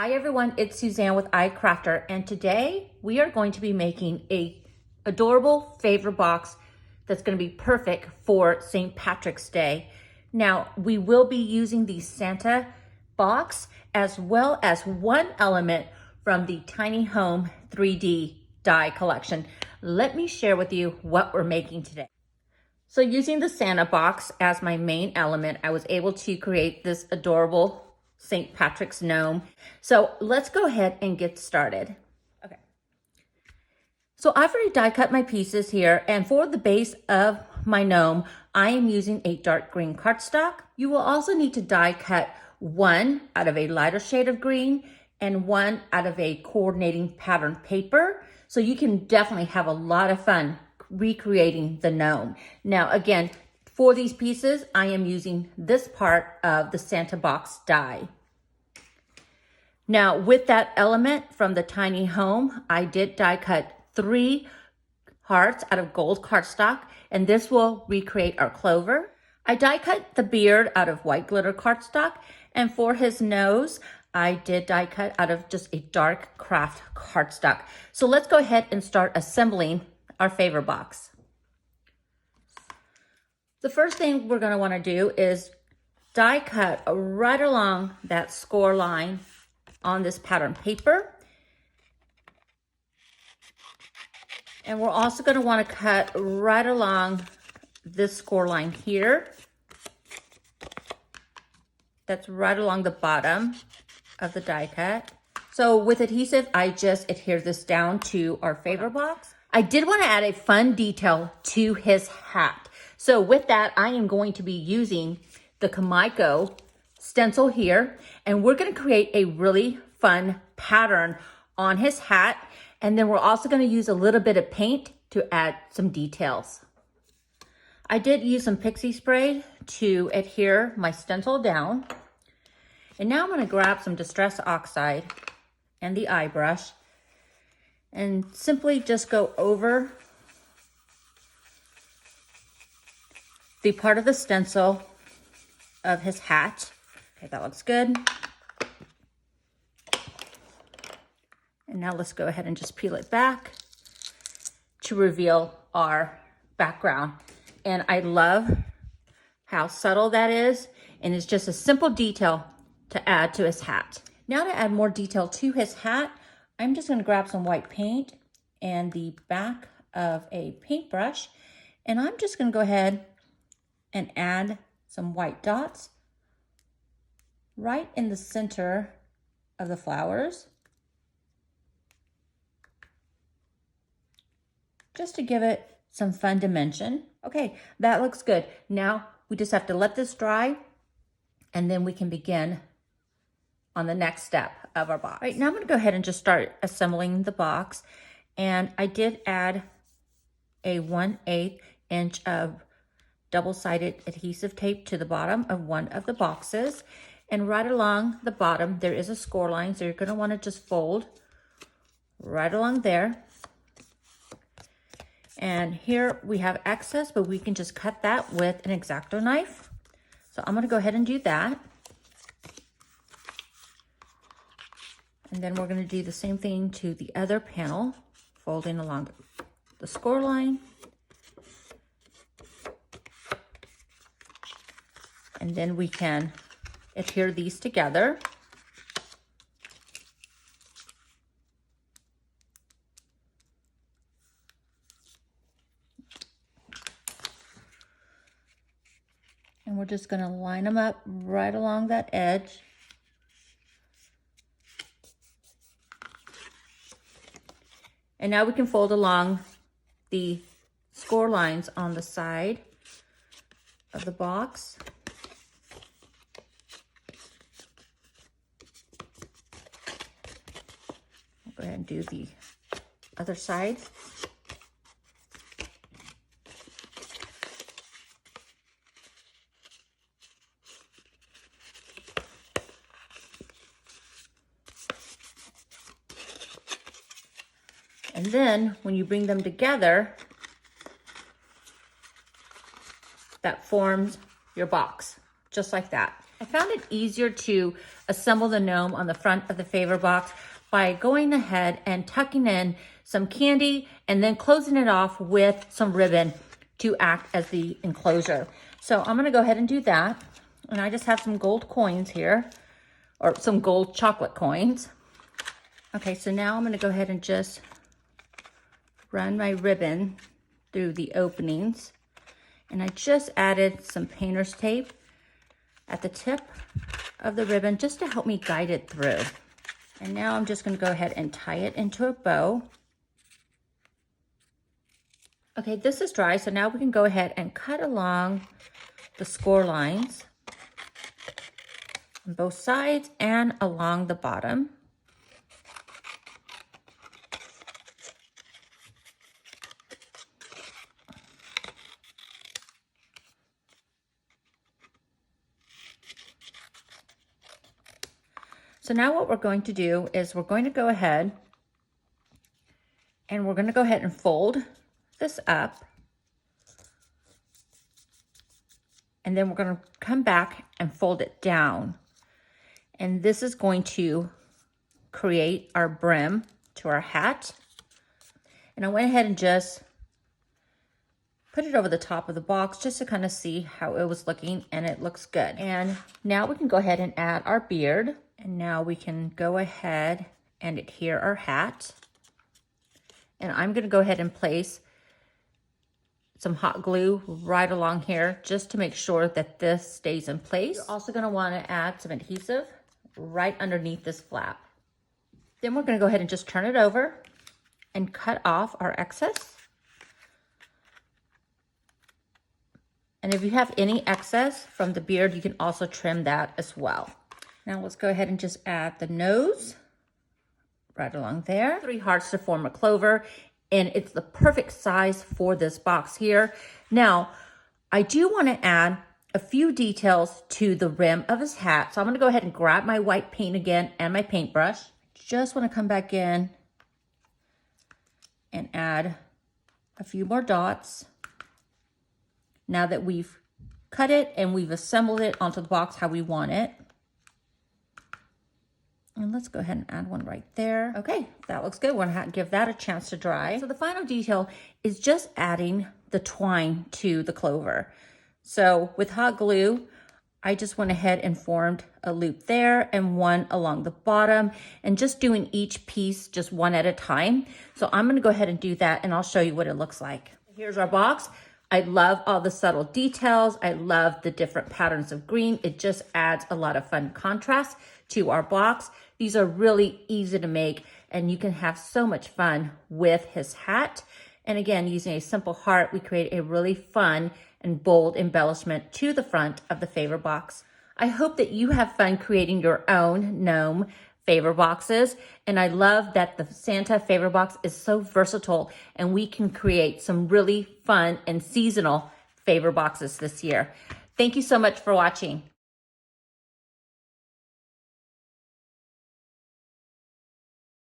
Hi everyone, it's Suzanne with i-crafter, and today we are going to be making a adorable favor box that's going to be perfect for St. Patrick's Day. Now, we will be using the Santa box as well as one element from the Tiny Home 3D die collection. Let me share with you what we're making today. So using the Santa box as my main element, I was able to create this adorable St. Patrick's gnome. So let's go ahead and get started. Okay. So I've already die cut my pieces here, and for the base of my gnome, I am using a dark green cardstock. You will also need to die cut one out of a lighter shade of green and one out of a coordinating pattern paper. So you can definitely have a lot of fun recreating the gnome. Now, again, for these pieces, I am using this part of the Santa box die. Now, with that element from the tiny home, I did die cut 3 hearts out of gold cardstock, and this will recreate our clover. I die cut the beard out of white glitter cardstock, and for his nose, I did die cut out of just a dark craft cardstock. So let's go ahead and start assembling our favor box. The first thing we're going to want to do is die cut right along that score line on this pattern paper. And we're also going to want to cut right along this score line here. That's right along the bottom of the die cut. So with adhesive, I just adhere this down to our favor box. I did want to add a fun detail to his hat. So with that, I am going to be using the Kamiko stencil here, and we're going to create a really fun pattern on his hat. And then we're also going to use a little bit of paint to add some details. I did use some pixie spray to adhere my stencil down. And now I'm going to grab some Distress Oxide and the eye brush and simply just go over the part of the stencil of his hat. Okay, that looks good. And now let's go ahead and just peel it back to reveal our background. And I love how subtle that is. And it's just a simple detail to add to his hat. Now to add more detail to his hat, I'm just going to grab some white paint and the back of a paintbrush. And I'm just going to go ahead and add some white dots right in the center of the flowers, just to give it some fun dimension. Okay, that looks good. Now we just have to let this dry, and then we can begin on the next step of our box. All right, now I'm going to go ahead and just start assembling the box. And I did add a 1/8 inch of double-sided adhesive tape to the bottom of one of the boxes. And right along the bottom, there is a score line. So you're going to want to just fold right along there. And here we have excess, but we can just cut that with an X-Acto knife. So I'm going to go ahead and do that. And then we're going to do the same thing to the other panel, folding along the score line. And then we can adhere these together. And we're just going to line them up right along that edge. And now we can fold along the score lines on the side of the box. I'll go ahead and do the other side. And then when you bring them together, that forms your box, just like that. I found it easier to assemble the gnome on the front of the favor box by going ahead and tucking in some candy and then closing it off with some ribbon to act as the enclosure. So I'm gonna go ahead and do that. And I just have some gold coins here, or some gold chocolate coins. Okay, so now I'm gonna go ahead and just run my ribbon through the openings. And I just added some painter's tape at the tip of the ribbon just to help me guide it through. And now I'm just gonna go ahead and tie it into a bow. Okay, this is dry, so now we can go ahead and cut along the score lines on both sides and along the bottom. So now what we're going to do is we're going to go ahead and fold this up. And then we're going to come back and fold it down. And this is going to create our brim to our hat. And I went ahead and just put it over the top of the box just to kind of see how it was looking, and it looks good. And now we can go ahead and add our beard. And now we can go ahead and adhere our hat. And I'm going to go ahead and place some hot glue right along here just to make sure that this stays in place. You're also going to want to add some adhesive right underneath this flap. Then we're going to go ahead and just turn it over and cut off our excess. And if you have any excess from the beard, you can also trim that as well. Now let's go ahead and just add the nose right along there. 3 hearts to form a clover, and it's the perfect size for this box here. Now, I do want to add a few details to the rim of his hat. So I'm going to go ahead and grab my white paint again and my paintbrush. Just want to come back in and add a few more dots. Now that we've cut it and we've assembled it onto the box how we want it. And let's go ahead and add one right there. Okay, that looks good. We're gonna give that a chance to dry. So the final detail is just adding the twine to the clover. So with hot glue, I just went ahead and formed a loop there and one along the bottom, and just doing each piece just one at a time. So I'm gonna go ahead and do that, and I'll show you what it looks like. Here's our box. I love all the subtle details. I love the different patterns of green. It just adds a lot of fun contrast to our box. These are really easy to make, and you can have so much fun with his hat. And again, using a simple heart, we create a really fun and bold embellishment to the front of the favor box. I hope that you have fun creating your own gnome favor boxes. And I love that the Santa favor box is so versatile, and we can create some really fun and seasonal favor boxes this year. Thank you so much for watching.